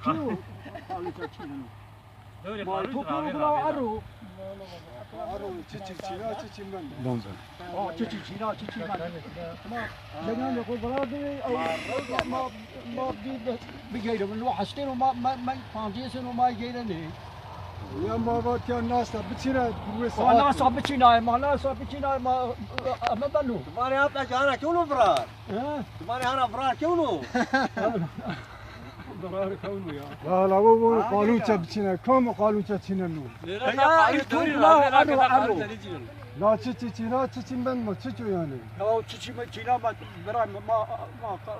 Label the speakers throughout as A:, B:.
A: Kilo. Kalau cacing.
B: Böyle
A: Mal
B: kalıyor.
A: kuku aru.
C: Aru çiçeğine çiçeğinden.
D: Donza.
A: Oh, cicina, cicina. Tamam. Jangan aku berada ma بيجيله من واحد اشتري ما فانجيسن وما يجيله لي.
C: Ya mavat ya nasıl biçine duruyor
A: ما
C: saat.
A: ناس بتشينا ما ناس بتشينا ما بنو.
E: तुम्हारे यहाँ पे जाना क्यों लो फ्रार
A: ها؟
E: तुम्हारे यहाँ फ्रार क्यों लो
A: ضرار كونه يا.
C: Ya la bu kalunça biçine kam kalunça çinenu. La çiçeğine çiçeğinden mi çiçeği yani.
A: يا تشي ما تشينا ما برا ما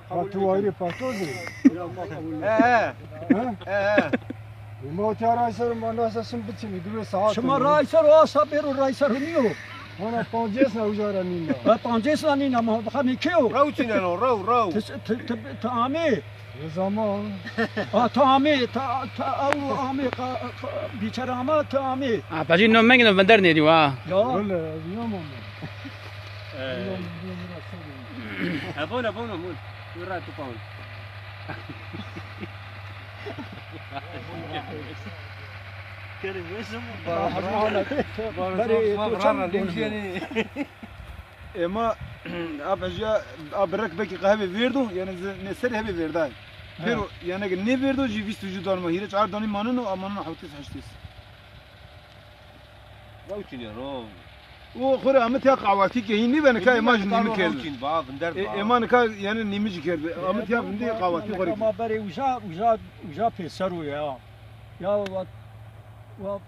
C: Patu ayrı patu değil.
A: لا ما قبول.
C: Ha? Ma tiaraysa bana sasın biçini duruyor saat.
A: شما رايسر واسابير ورايسر نيو.
C: Bana pancesine ucara nina.
A: طنجيس نينا ما بخني كيو.
E: رو چنو رو
A: تعامي
C: O zaman
A: تعامي او عامي بيشرامه تعامي
D: Pagin non mengono a venderne di qua.
A: يا
C: öyle biliyorum onu.
B: Abona mun. Ura tu pon.
F: اما اب اجا اب ركبك قهوه ويردو يعني نسر هبه ويرداي فيرو يعني ني ويردو جي 20 وجودان ما هيره 4 داني مانو امانو حوتس حشتس
E: رو چنو رو
F: و خوري امت يا قعواتي كهيني بن كاي ما جني
E: رو
F: مكل
E: چن با بندر با
F: ايمان كا يعني نيمج كير امت يا بندي قعواتي خوري
A: ما بري وجا بيسرو يا و و و